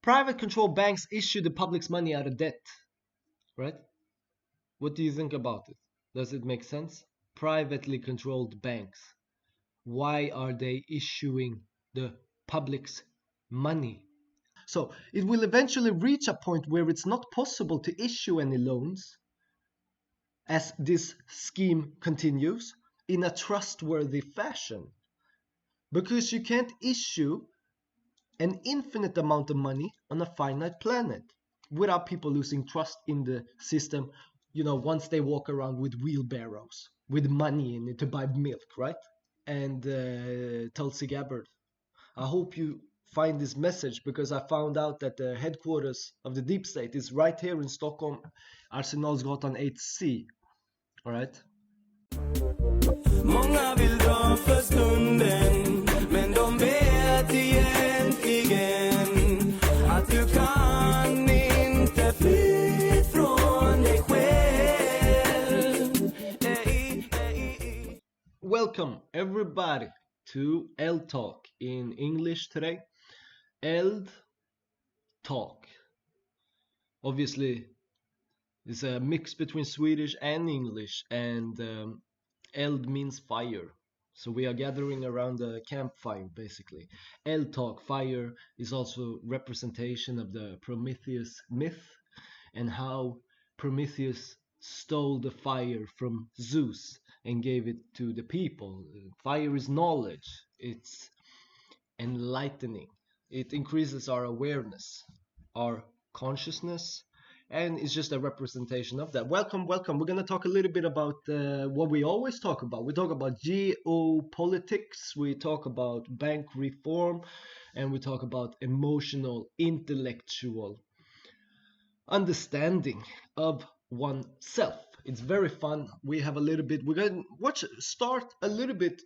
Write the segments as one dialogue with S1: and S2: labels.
S1: private controlled banks issue the public's money out of debt, right? What do you think about it? Does it make sense? Privately controlled banks. Why are they issuing the public's money? So it will eventually reach a point where it's not possible to issue any loans as this scheme continues in a trustworthy fashion. Because you can't issue an infinite amount of money on a finite planet without people losing trust in the system, once they walk around with wheelbarrows with money in it to buy milk, right? And Tulsi Gabbard, I hope you find this message, because I found out that the headquarters of the Deep State is right here in Stockholm, Arsenalsgatan 8C. All right? Många vill dra för stunden, men de vet egentligen att du kan inte fly från dig själv. Welcome everybody to Eldtalk in English today. Eldtalk. Obviously, it's a mix between Swedish and English, and Eld means fire. So we are gathering around the campfire, basically. Eldtalk, fire, is also representation of the Prometheus myth and how Prometheus stole the fire from Zeus and gave it to the people. Fire is knowledge. It's enlightening. It increases our awareness, our consciousness, and it's just a representation of that. Welcome. We're going to talk a little bit about what we always talk about. We talk about geopolitics, we talk about bank reform, and we talk about emotional, intellectual understanding of oneself. It's very fun. We have a little bit, we're going to start a little bit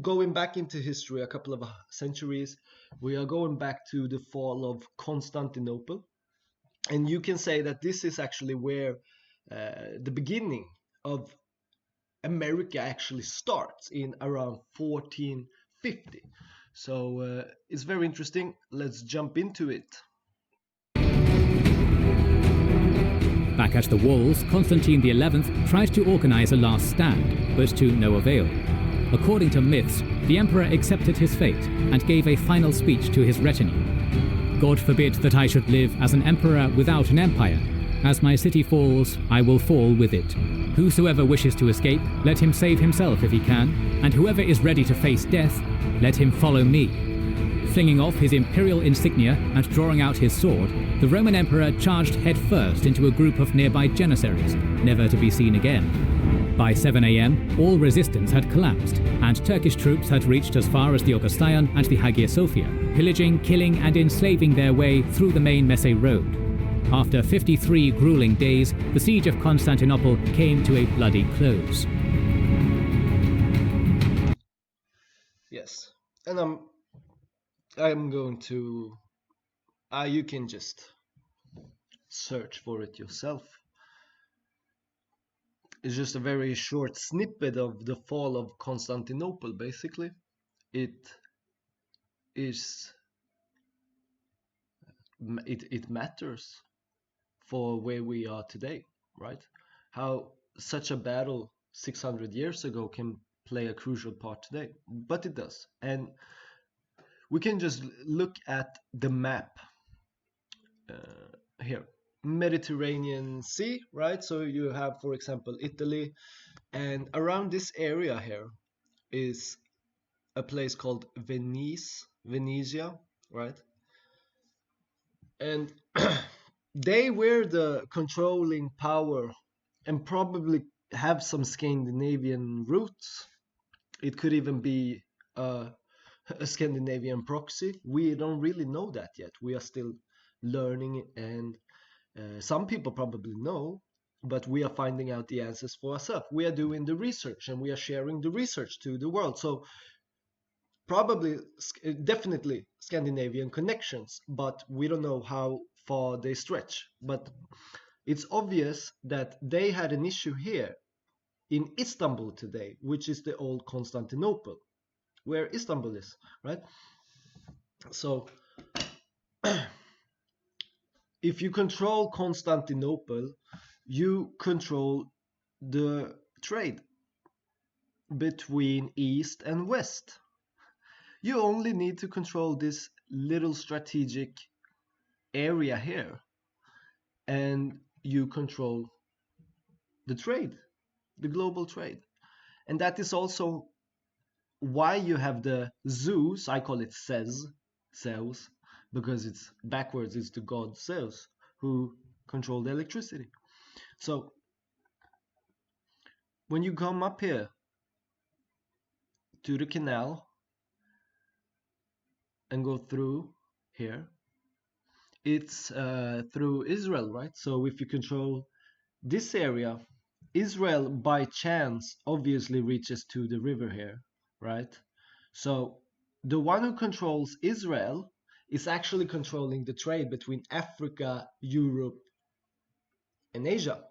S1: going back into history, a couple of centuries. We are going back to the fall of Constantinople. And you can say that this is actually where the beginning of America actually starts, in around 1450. So it's very interesting. Let's jump into it.
S2: Back at the walls, Constantine XI tried to organize a last stand, but to no avail. According to myths, the emperor accepted his fate and gave a final speech to his retinue. God forbid that I should live as an emperor without an empire. As my city falls, I will fall with it. Whosoever wishes to escape, let him save himself if he can, and whoever is ready to face death, let him follow me. Flinging off his imperial insignia and drawing out his sword, the Roman emperor charged headfirst into a group of nearby janissaries, never to be seen again. By 7 a.m., all resistance had collapsed, and Turkish troops had reached as far as the Augustan and the Hagia Sophia, pillaging, killing, and enslaving their way through the main Messe road. After 53 grueling days, the siege of Constantinople came to a bloody close.
S1: Yes, and I'm going to... you can just search for it yourself. It's just a very short snippet of the fall of Constantinople, basically. It matters for where we are today, right? How such a battle 600 years ago can play a crucial part today, but it does. And we can just look at the map here. Mediterranean Sea, right? So you have, for example, Italy, and around this area here is a place called Venezia, right? And they were the controlling power and probably have some Scandinavian roots. It could even be a Scandinavian proxy. We don't really know that yet. We are still learning, and some people probably know, but we are finding out the answers for ourselves. We are doing the research, and we are sharing the research to the world. So probably, definitely Scandinavian connections, but we don't know how far they stretch. But it's obvious that they had an issue here in Istanbul today, which is the old Constantinople, where Istanbul is, right? So if you control Constantinople, you control the trade between East and West. You only need to control this little strategic area here, and you control the trade, the global trade. And that is also why you have the Zeus, I call it Zeus, because it's backwards, it's the god Zeus who controlled the electricity. So when you come up here to the canal and go through here, it's through Israel, right? So if you control this area, Israel by chance obviously reaches to the river here, right? So the one who controls Israel is actually controlling the trade between Africa, Europe, and Asia.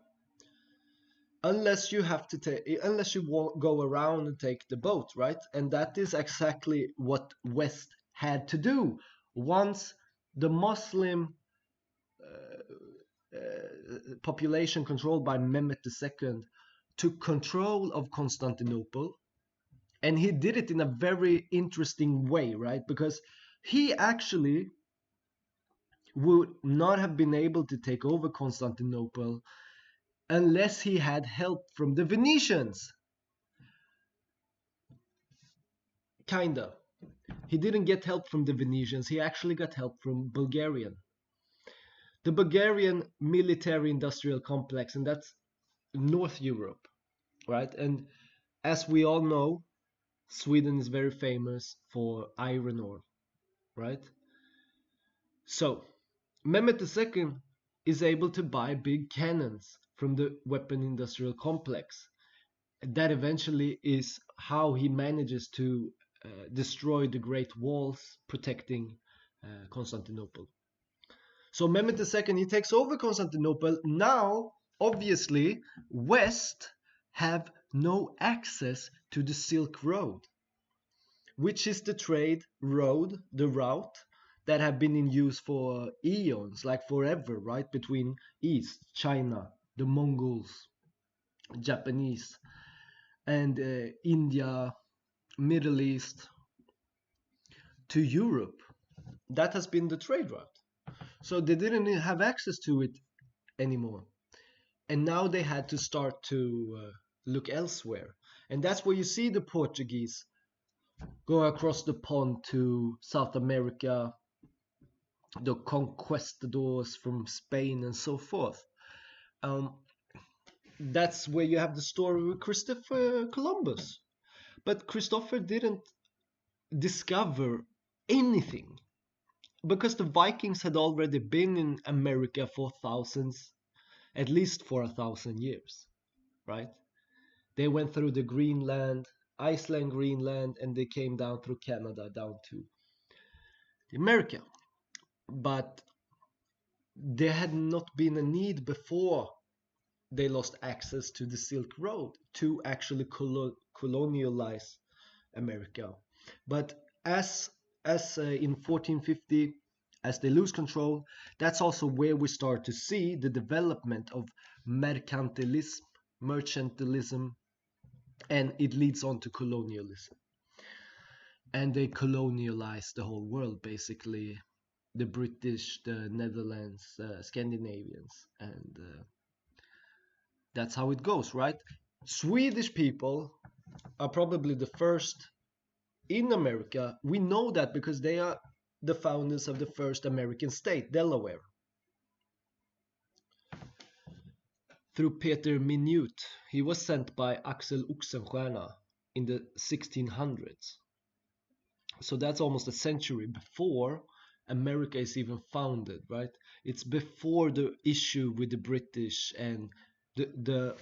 S1: Unless you have to unless you go around and take the boat, right? And that is exactly what West had to do once the Muslim population controlled by Mehmed II took control of Constantinople. And he did it in a very interesting way, right? Because he actually would not have been able to take over Constantinople unless he had help from the Venetians. Kinda. He didn't get help from the Venetians, he actually got help from Bulgarian. The Bulgarian military industrial complex, and that's North Europe, right? And as we all know, Sweden is very famous for iron ore, right? So Mehmed II is able to buy big cannons from the weapon industrial complex. That eventually is how he manages to destroy the Great Walls protecting Constantinople. So Mehmed II, he takes over Constantinople. Now, obviously, West have no access to the Silk Road, which is the trade road, the route that have been in use for eons, like forever, right? Between East, China, the Mongols, Japanese, and India, Middle East, to Europe. That has been the trade route. So they didn't have access to it anymore. And now they had to start to look elsewhere. And that's where you see the Portuguese go across the pond to South America, the conquistadors from Spain and so forth. That's where you have the story with Christopher Columbus. But Christopher didn't discover anything, because the Vikings had already been in America for thousands, at least for 1,000 years, right? They went through the Greenland, Iceland, Greenland, and they came down through Canada down to America. But there had not been a need before they lost access to the Silk Road to actually colonialize America. But as in 1450, as they lose control, that's also where we start to see the development of mercantilism, and it leads on to colonialism. And they colonialize the whole world, basically, the British, the Netherlands, Scandinavians, and that's how it goes, right? Swedish people are probably the first in America. We know that because they are the founders of the first American state, Delaware, through Peter Minute. He was sent by Axel Oxenstierna in the 1600s. So that's almost a century before America is even founded, right? It's before the issue with the British and the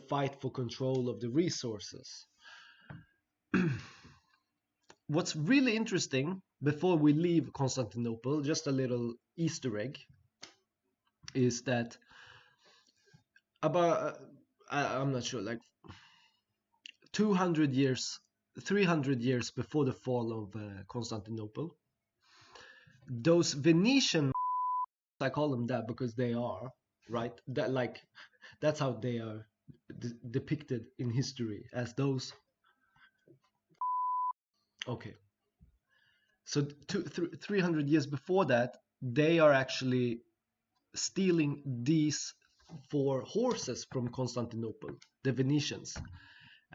S1: fight for control of the resources. What's really interesting, before we leave Constantinople, just a little Easter egg, is that about, I'm not sure, like 200 years, 300 years before the fall of Constantinople, those Venetian I call them that because they are, right? That's how they are depicted in history, as those. Okay, so 300 years before that, they are actually stealing these 4 horses from Constantinople, the Venetians.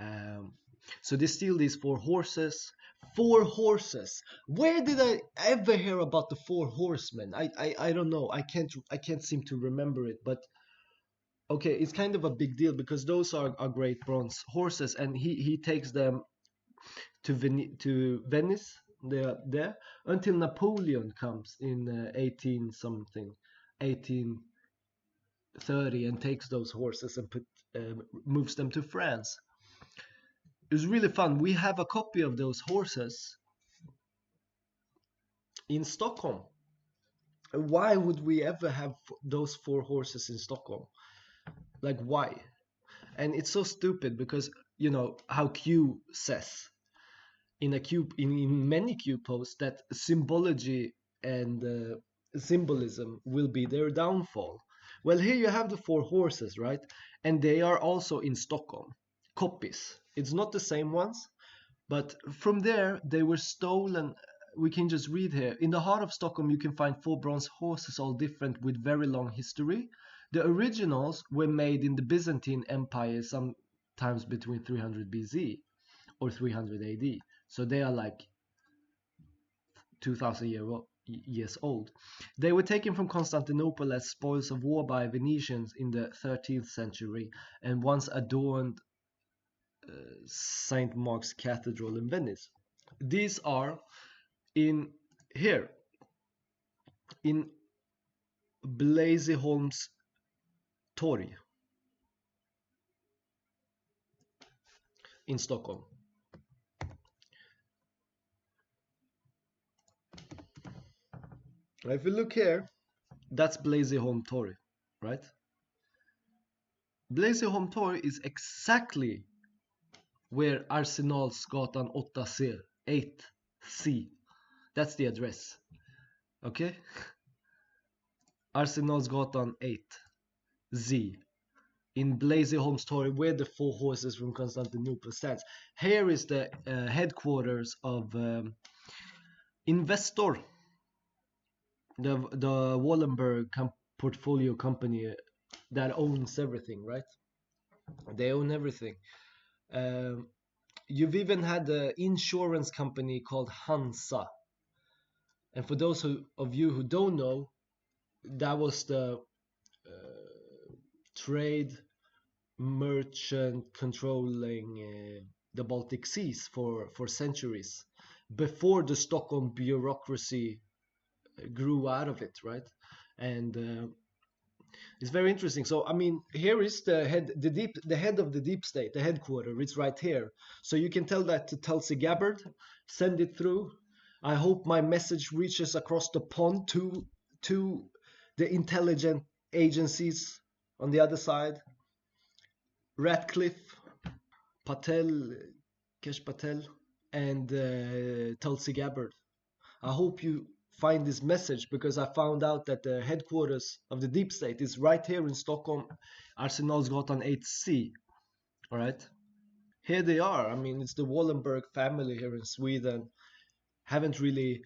S1: Um, so they steal these 4 horses. 4 horses. Where did I ever hear about the 4 horsemen? I don't know. I can't seem to remember it. But okay, it's kind of a big deal because those are great bronze horses, and he takes them to Venice. They're there until Napoleon comes in 18 something, 1830, and takes those horses and moves them to France. It was really fun. We have a copy of those horses in Stockholm. Why would we ever have those 4 horses in Stockholm? Like, why? And it's so stupid because you know how Q says in a Q in many Q posts that symbology and symbolism will be their downfall. Well, here you have the 4 horses, right? And they are also in Stockholm. Copies. It's not the same ones, but from there they were stolen. We can just read here. In the heart of Stockholm, you can find 4 bronze horses, all different with very long history. The originals were made in the Byzantine Empire, sometimes between 300 BC or 300 AD. So they are like 2,000 years old. They were taken from Constantinople as spoils of war by Venetians in the 13th century and once adorned St. Mark's Cathedral in Venice. These are in here in Blasieholms torg in Stockholm. Now if you look here, that's Blasieholm torg, right? Blasieholm torg is exactly where Arsenalsgatan 8C, 8C. That's the address. Okay? Arsenalsgatan 8Z in Blasieholms torg, where the 4 horses from Constantinople stands. Here is the headquarters of Investor, the Wallenberg portfolio company that owns everything, right? They own everything. You've even had an insurance company called Hansa. And for those of you who don't know, that was the trade merchant controlling the Baltic Seas for centuries before the Stockholm bureaucracy grew out of it, right? And it's very interesting. So I mean, here is the head of the deep state, the headquarter. It's right here. So you can tell that to Tulsi Gabbard, send it through. I hope my message reaches across the pond to the intelligent agencies on the other side. Ratcliffe, Patel, Kesh Patel, and Tulsi Gabbard. I hope you find this message because I found out that the headquarters of the deep state is right here in Stockholm, Arsenalsgatan 8C. All right, here they are. I mean, it's the Wallenberg family here in Sweden. Haven't really.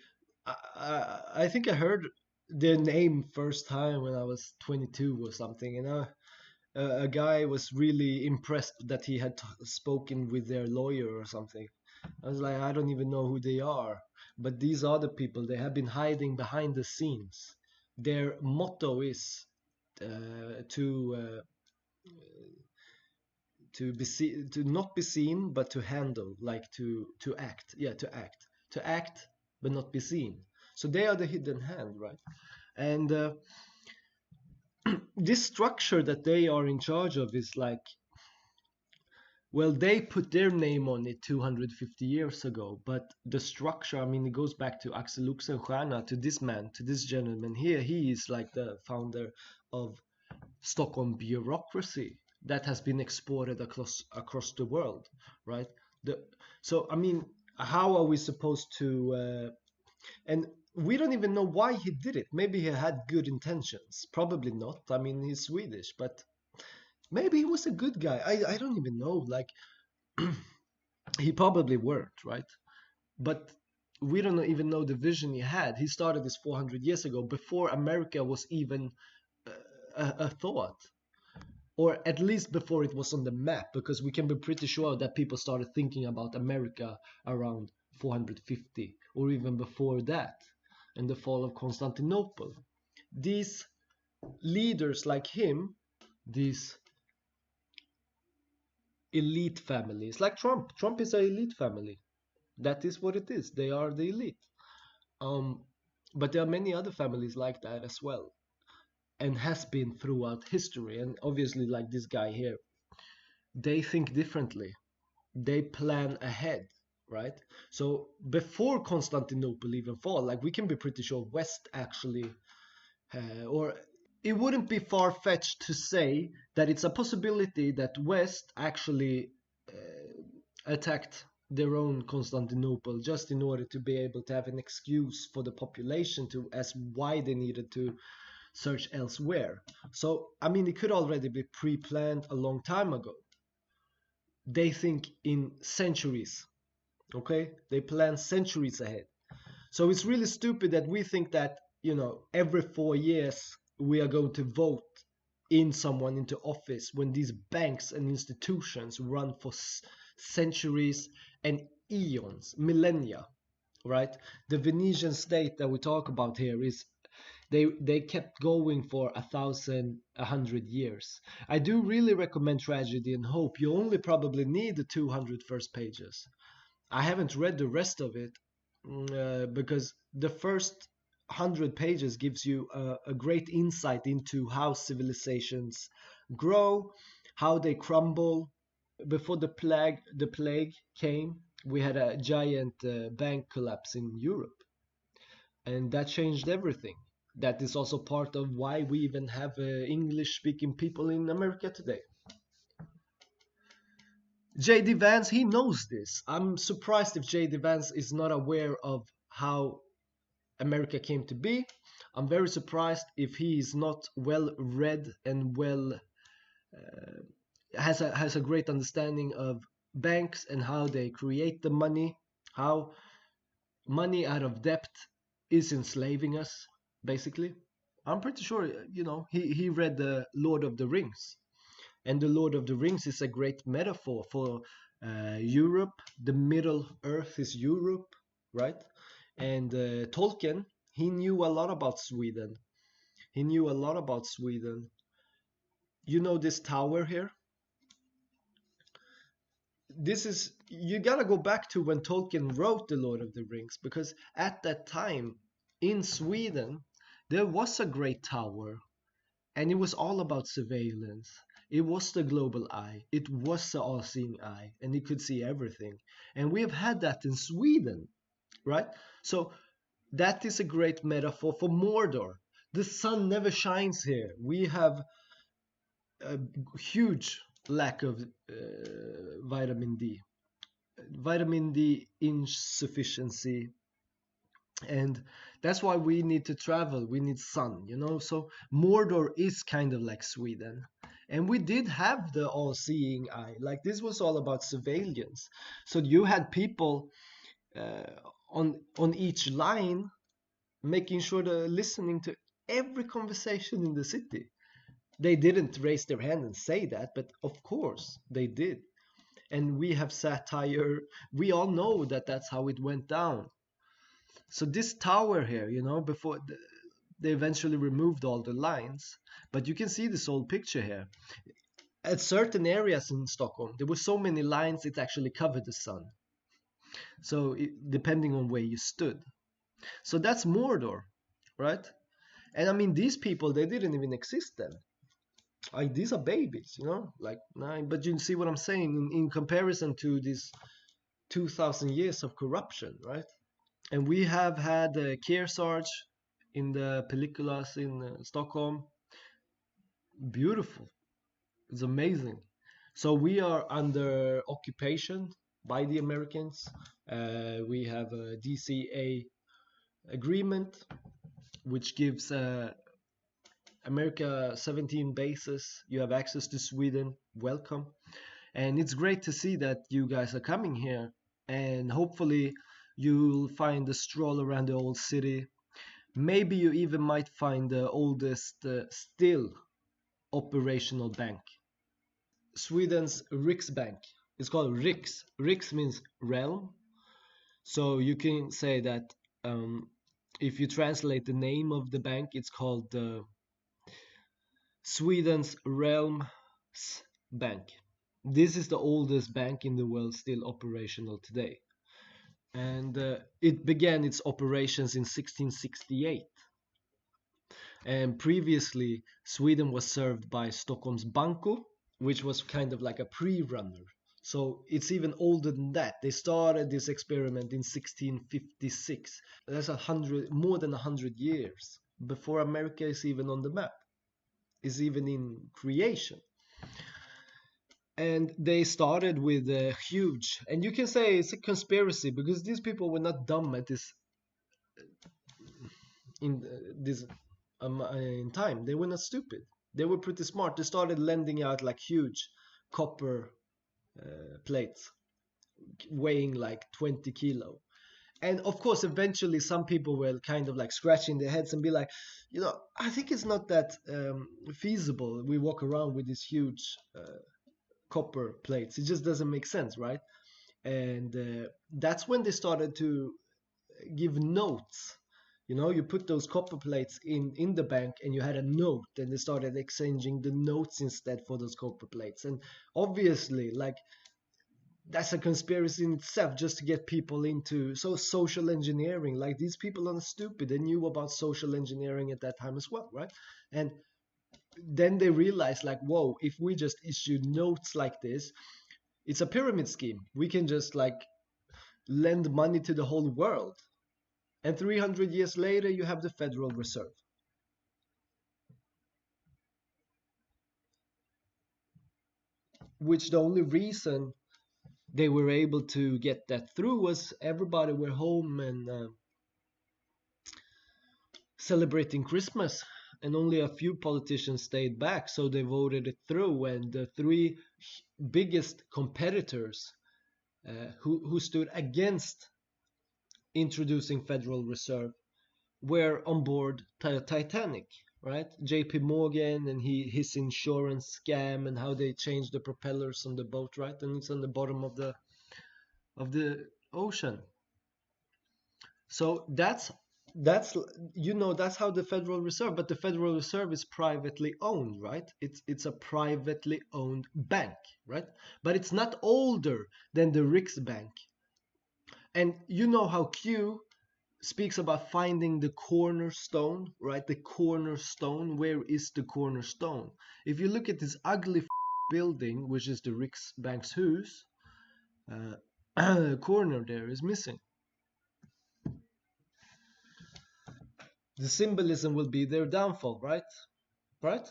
S1: I think I heard their name first time when I was 22 or something. You know, a guy was really impressed that he had spoken with their lawyer or something. I was like, I don't even know who they are. But these are the people. They have been hiding behind the scenes. Their motto is to not be seen, but to handle, like to act. Yeah, to act, but not be seen. So they are the hidden hand, right? And this structure that they are in charge of is like, well, they put their name on it 250 years ago, but the structure, I mean, it goes back to Axel Oxenstierna, to this man, to this gentleman here. He is like the founder of Stockholm bureaucracy that has been exported across the world, right? So, I mean, how are we supposed to... and we don't even know why he did it. Maybe he had good intentions. Probably not. I mean, he's Swedish, but maybe he was a good guy. I don't even know. Like, he probably weren't, right? But we don't even know the vision he had. He started this 400 years ago, before America was even a thought, or at least before it was on the map, because we can be pretty sure that people started thinking about America around 450 or even before that, in the fall of Constantinople. These leaders like him, these elite families, like Trump is an elite family. That is what it is. They are the elite. Um, but there are many other families like that as well, and has been throughout history. And obviously, like this guy here, they think differently. They plan ahead, right? So before Constantinople even fall, like we can be pretty sure West actually, or it wouldn't be far-fetched to say that it's a possibility that West actually attacked their own Constantinople just in order to be able to have an excuse for the population to as why they needed to search elsewhere. So I mean, it could already be pre-planned a long time ago. They think in centuries, okay? They plan centuries ahead. So it's really stupid that we think that, every 4 years we are going to vote in someone into office when these banks and institutions run for centuries and eons, millennia, right? The Venetian state that we talk about here is they kept going for 1,100 years. I do really recommend Tragedy and Hope. You only probably need the 200 first pages. I haven't read the rest of it because the first 100 pages gives you a great insight into how civilizations grow, how they crumble. Before the plague came, we had a giant bank collapse in Europe, and that changed everything. That is also part of why we even have English-speaking people in America today. JD Vance, he knows this. I'm surprised if JD Vance is not aware of how America came to be. I'm very surprised if he is not well read and has a great understanding of banks and how they create the money, how money out of debt is enslaving us, basically. I'm pretty sure, he read the Lord of the Rings. And the Lord of the Rings is a great metaphor for Europe. The Middle Earth is Europe, right? And Tolkien, he knew a lot about Sweden. He knew a lot about Sweden. You know this tower here? You gotta go back to when Tolkien wrote The Lord of the Rings, because at that time in Sweden, there was a great tower, and it was all about surveillance. It was the global eye. It was the all-seeing eye, and it could see everything. And we have had that in Sweden, right? So that is a great metaphor for Mordor. The sun never shines here. We have a huge lack of vitamin D. Vitamin D insufficiency, and that's why we need to travel. We need sun, so Mordor is kind of like Sweden, and we did have the all-seeing eye. Like, this was all about surveillance. So you had people on each line making sure they're listening to every conversation in the city. They didn't raise their hand and say that, but of course they did. And we have satire. We all know that that's how it went down. So this tower here, before they eventually removed all the lines, but you can see this old picture here. At certain areas in Stockholm, there were so many lines it actually covered the sun. So depending on where you stood. So that's Mordor, right? And I mean, these people, they didn't even exist then. Like, these are babies, like nine. But you see what I'm saying in comparison to these 2,000 years of corruption, right? And we have had Kearsarge in the películas in Stockholm. Beautiful. It's amazing. So we are under occupation by the Americans. We have DCA agreement, which gives America 17 bases. You have access to Sweden. Welcome. And it's great to see that you guys are coming here. And hopefully you'll find a stroll around the old city. Maybe you even might find the oldest still operational bank. Sweden's Riksbank. It's called Riks. Riks means realm. So you can say that if you translate the name of the bank, it's called Sweden's Realms Bank. This is the oldest bank in the world still operational today. And it began its operations in 1668. And previously, Sweden was served by Stockholm's Banco, which was kind of like a pre-runner. So it's even older than that. They started this experiment in 1656. That's more than 100 years before America is even on the map, is even in creation. And they started with a huge, and you can say it's a conspiracy because these people were not dumb at this in time. They were not stupid. They were pretty smart. They started lending out like huge copper plates weighing like 20 kilo. And of course, eventually some people were kind of like scratching their heads and be like, I think it's not that feasible. We walk around with these huge copper plates. It just doesn't make sense, right? And that's when they started to give notes. You put those copper plates in the bank and you had a note, and they started exchanging the notes instead for those copper plates. And obviously, like, that's a conspiracy in itself, just to get people into social engineering. Like, these people are stupid. They knew about social engineering at that time as well, right? And then they realized, like, whoa, if we just issue notes like this, it's a pyramid scheme. We can just like lend money to the whole world. And 300 years later, you have the Federal Reserve. Which the only reason they were able to get that through was everybody were home and celebrating Christmas. And only a few politicians stayed back, so they voted it through. And the three biggest competitors who stood against introducing Federal Reserve were on board Titanic, right? JP Morgan and his insurance scam and how they changed the propellers on the boat, right? And it's on the bottom of the ocean. So that's how the Federal Reserve, but the Federal Reserve is privately owned, right? It's a privately owned bank, right? But it's not older than the Riksbank. And you know how Q speaks about finding the cornerstone, right? The cornerstone. Where is the cornerstone? If you look at this ugly building, which is the Riksbank's hus, the corner there is missing. The symbolism will be their downfall, right? Right?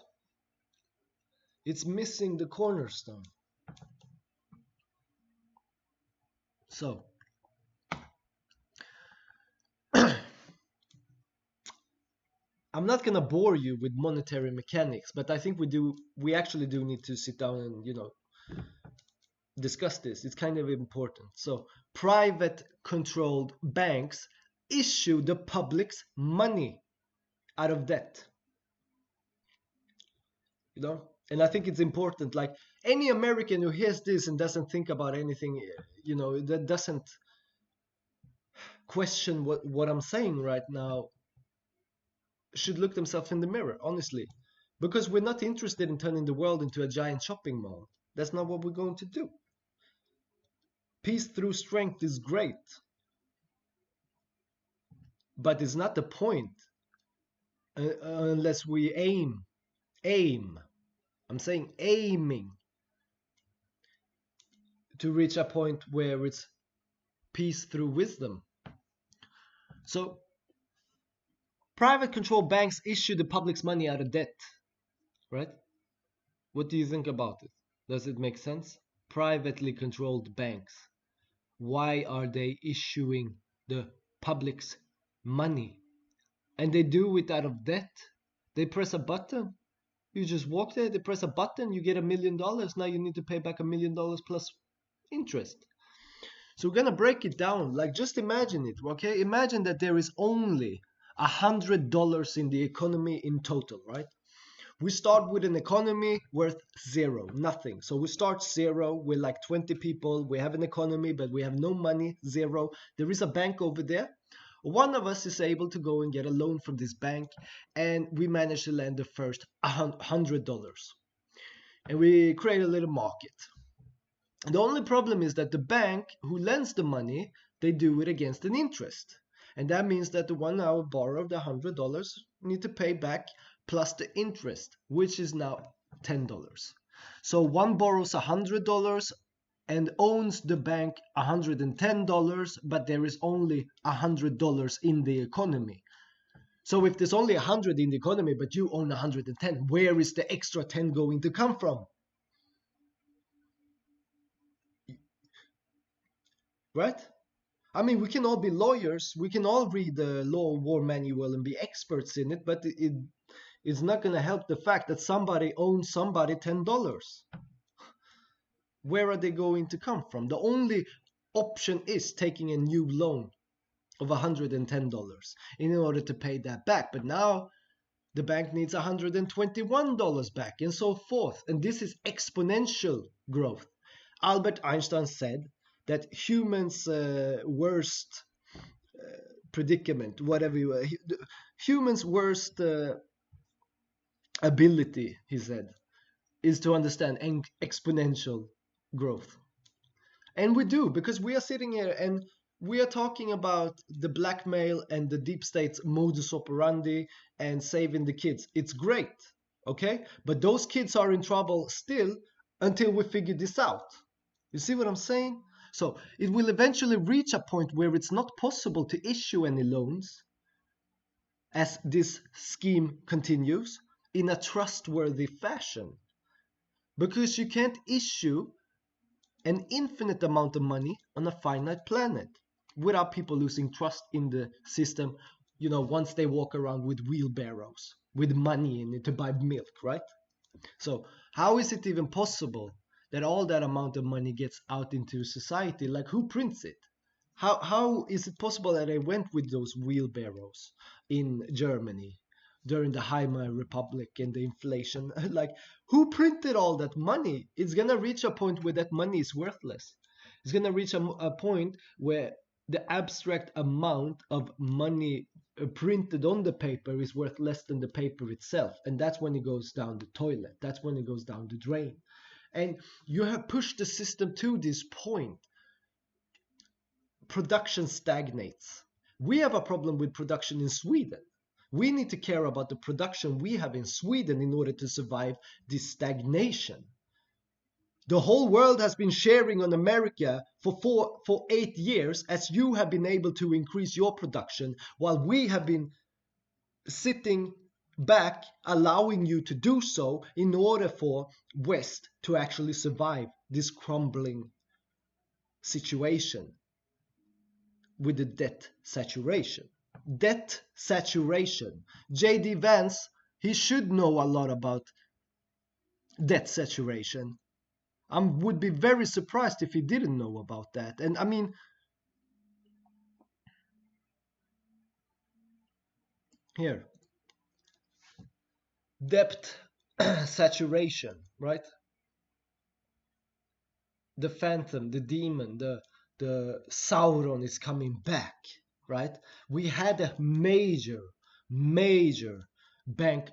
S1: It's missing the cornerstone. So I'm not gonna bore you with monetary mechanics, but I think we actually do need to sit down and discuss this. It's kind of important. So private controlled banks issue the public's money out of debt. And I think it's important, like any American who hears this and doesn't think about anything, that doesn't question what I'm saying right now, should look themselves in the mirror, honestly, because we're not interested in turning the world into a giant shopping mall. That's not what we're going to do. Peace through strength is great, but it's not the point unless we aim. I'm saying aiming to reach a point where it's peace through wisdom. So private control banks issue the public's money out of debt, right? What do you think about it? Does it make sense? Privately controlled banks. Why are they issuing the public's money. And they do it out of debt. They press a button. You just walk there, they press a button, you get $1 million. Now you need to pay back $1 million plus interest. So we're gonna break it down. Like, just imagine it, okay? Imagine that there is only $100 in the economy in total, right? We start with an economy worth zero, nothing. So we start zero. We're like 20 people. We have an economy, but we have no money, zero. There is a bank over there. One of us is able to go and get a loan from this bank, and we manage to lend the first $100. And we create a little market. The only problem is that the bank who lends the money, they do it against an interest. And that means that the one who borrowed the $100 need to pay back plus the interest, which is now $10. So one borrows $100 and owns the bank $110, but there is only $100 in the economy. So if there's only 100 in the economy, but you own 110, where is the extra 10 going to come from? Right? I mean, we can all be lawyers. We can all read the law of war manual and be experts in it, but it's not going to help the fact that somebody owns somebody $10. Where are they going to come from? The only option is taking a new loan of $110 in order to pay that back. But now the bank needs $121 back and so forth. And this is exponential growth. Albert Einstein said that humans' worst predicament, whatever you humans' worst ability, he said, is to understand exponential growth. And we do, because we are sitting here and we are talking about the blackmail and the deep state's modus operandi and saving the kids. It's great, okay? But those kids are in trouble still until we figure this out. You see what I'm saying? So it will eventually reach a point where it's not possible to issue any loans as this scheme continues in a trustworthy fashion. Because you can't issue an infinite amount of money on a finite planet without people losing trust in the system, you know, once they walk around with wheelbarrows, with money in it to buy milk, right? So how is it even possible that all that amount of money gets out into society? Like, who prints it? How is it possible that they went with those wheelbarrows in Germany during the Weimar Republic and the inflation? Like, who printed all that money? It's gonna reach a point where that money is worthless. It's gonna reach a point where the abstract amount of money printed on the paper is worth less than the paper itself. And that's when it goes down the toilet. That's when it goes down the drain. And you have pushed the system to this point. Production stagnates. We have a problem with production in Sweden. We need to care about the production we have in Sweden in order to survive this stagnation. The whole world has been sharing on America for 8 years as you have been able to increase your production, while we have been sitting back, allowing you to do so in order for West to actually survive this crumbling situation with the debt saturation. Debt saturation. J.D. Vance, he should know a lot about debt saturation. I would be very surprised if he didn't know about that. And I mean, here, debt saturation, right? The phantom, the demon, the Sauron is coming back, right? We had a major bank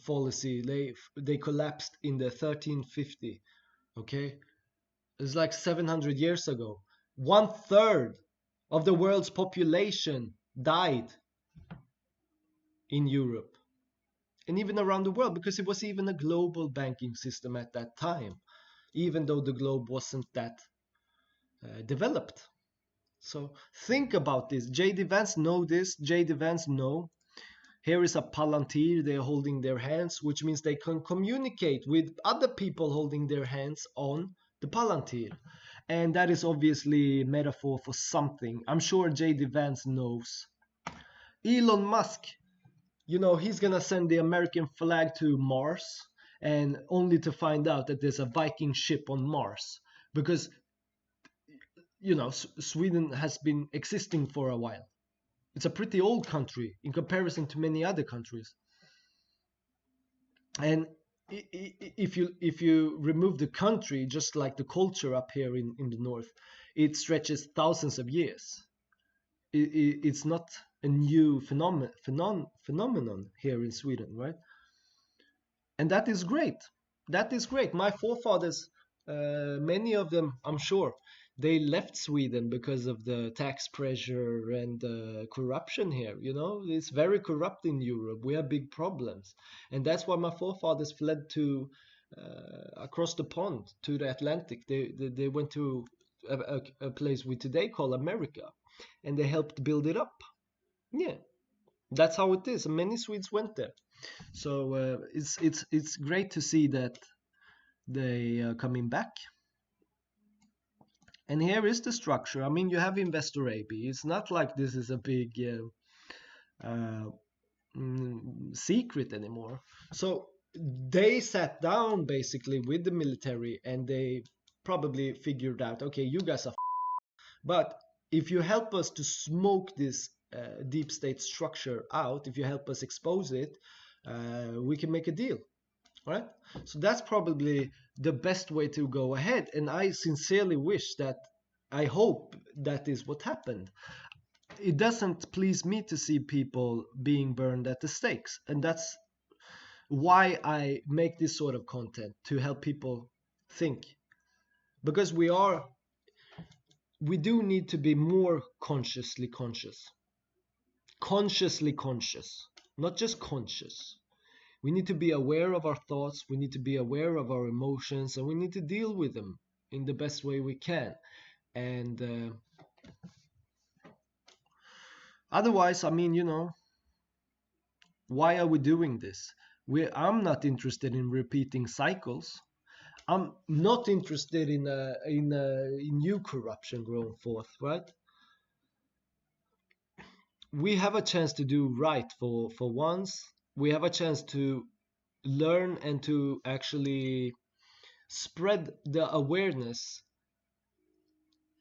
S1: fallacy. They collapsed in the 1350. Okay, it's like 700 years ago. 1/3 of the world's population died in Europe and even around the world, because it was even a global banking system at that time, even though the globe wasn't that developed. So think about this. J.D. Vance know this. J.D. Vance know. Here is a palantir, they're holding their hands, which means they can communicate with other people holding their hands on the palantir. And that is obviously metaphor for something. I'm sure J.D. Vance knows Elon Musk, he's gonna send the American flag to Mars, and only to find out that there's a Viking ship on Mars, because Sweden has been existing for a while. It's a pretty old country in comparison to many other countries. And if you remove the country, just like the culture up here in the north, it stretches thousands of years. It's not a new phenomenon here in Sweden, right? And that is great. That is great. My forefathers, many of them, I'm sure, they left Sweden because of the tax pressure and corruption here. It's very corrupt in Europe. We have big problems, and that's why my forefathers fled to across the pond to the Atlantic. They went to a place we today call America, and they helped build it up. Yeah, that's how it is. And many Swedes went there. So it's great to see that they are coming back. And here is the structure. I mean, you have investor AB. It's not like this is a big secret anymore. So they sat down basically with the military, and they probably figured out, okay, you guys are but if you help us to smoke this deep state structure out, if you help us expose it, we can make a deal, right? So that's probably the best way to go ahead, and I sincerely wish that, I hope that is what happened. It doesn't please me to see people being burned at the stakes, and that's why I make this sort of content, to help people think, because we do need to be more consciously conscious, not just conscious. We need to be aware of our thoughts, we need to be aware of our emotions, and we need to deal with them in the best way we can. And otherwise, I mean, why are we doing this? I'm not interested in repeating cycles. I'm not interested in new corruption growing forth, right? We have a chance to do right for once. We have a chance to learn and to actually spread the awareness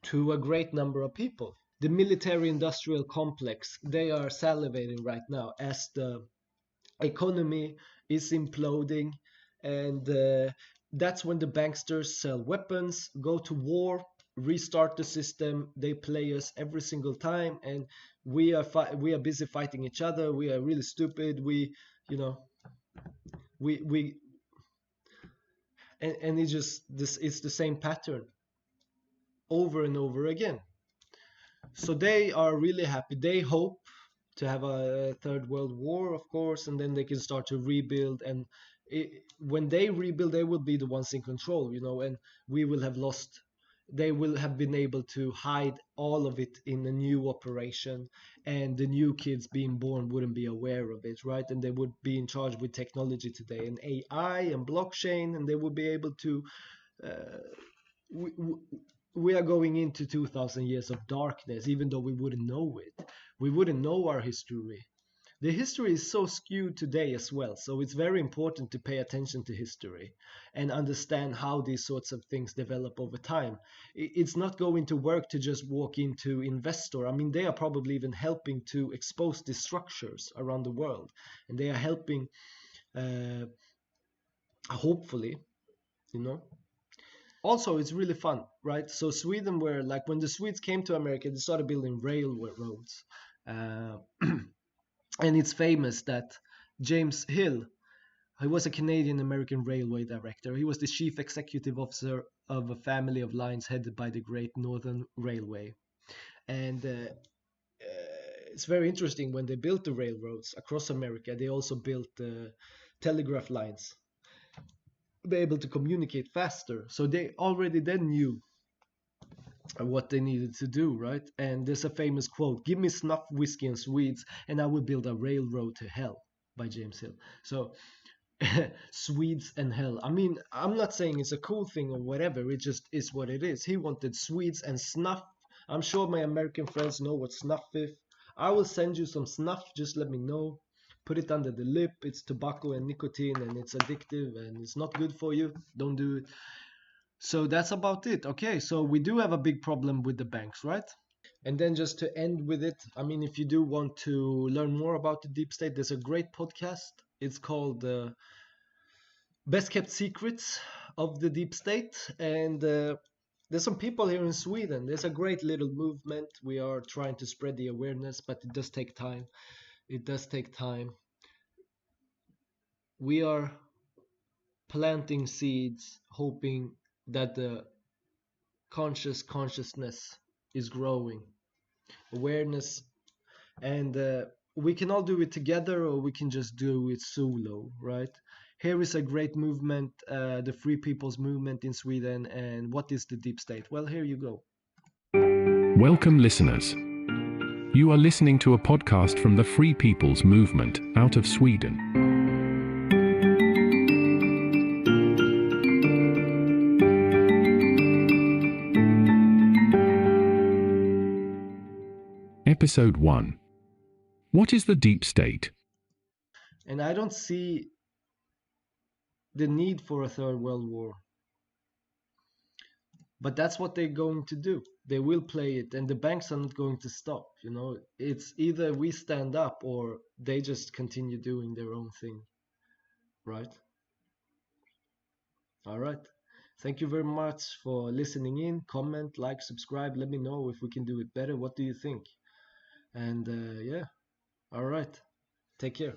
S1: to a great number of people. The military-industrial complex, they are salivating right now as the economy is imploding, and that's when the banksters sell weapons, go to war, restart the system. They play us every single time, and we are busy fighting each other. We are really stupid. And it's just this. It's the same pattern over and over again. So they are really happy. They hope to have a third world war, of course, and then they can start to rebuild. And when they rebuild, they will be the ones in control, and we will have lost. They will have been able to hide all of it in a new operation, and the new kids being born wouldn't be aware of it, right? And they would be in charge with technology today and AI and blockchain, and they would be able to. We are going into 2,000 years of darkness, even though we wouldn't know it. We wouldn't know our history. The history is so skewed today as well, so it's very important to pay attention to history and understand how these sorts of things develop over time. It's not going to work to just walk into investor. I mean, they are probably even helping to expose these structures around the world, and they are helping, hopefully, Also, it's really fun, right? So Sweden were like, when the Swedes came to America, they started building railroads. And it's famous that James Hill, he was a Canadian-American railway director. He was the chief executive officer of a family of lines headed by the Great Northern Railway. And it's very interesting, when they built the railroads across America, they also built telegraph lines, be able to communicate faster. So they already then knew what they needed to do, right? And there's a famous quote, "Give me snuff, whiskey, and Swedes, and I will build a railroad to hell," by James Hill. So Swedes and hell. I mean, I'm not saying it's a cool thing or whatever, it just is what it is. He wanted Swedes and snuff. I'm sure my American friends know what snuff is. I will send you some snuff. Just let me know. Put it under the lip. It's tobacco and nicotine, and it's addictive, and it's not good for you. Don't do it. So that's about it. Okay, so we do have a big problem with the banks, right? And then just to end with it, I mean, if you do want to learn more about the deep state, there's a great podcast. It's called Best Kept Secrets of the Deep State. And there's some people here in Sweden. There's a great little movement. We are trying to spread the awareness, but it does take time. It does take time. We are planting seeds, hoping that the consciousness is growing. Awareness, and we can all do it together, or we can just do it solo, right? Here is a great movement, the Free People's Movement in Sweden. And what is the deep state? Well, here you go.
S3: Welcome, listeners. You are listening to a podcast from the Free People's Movement out of Sweden. Episode 1. What is the deep state?
S1: And I don't see the need for a third world war. But that's what they're going to do. They will play it, and the banks are not going to stop. You know, it's either we stand up or they just continue doing their own thing. Right? All right. Thank you very much for listening in. Comment, like, subscribe. Let me know if we can do it better. What do you think? And yeah. All right. Take care.